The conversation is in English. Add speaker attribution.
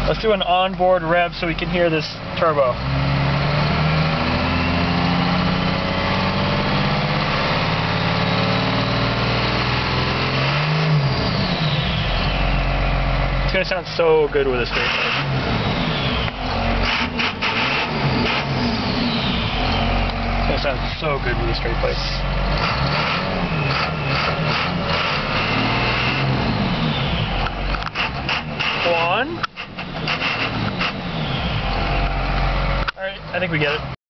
Speaker 1: Let's do an onboard rev so we can hear this turbo. It's going to sound so good with a straight plate. It's going to sound so good with a straight plate. One. Alright, I think we get it.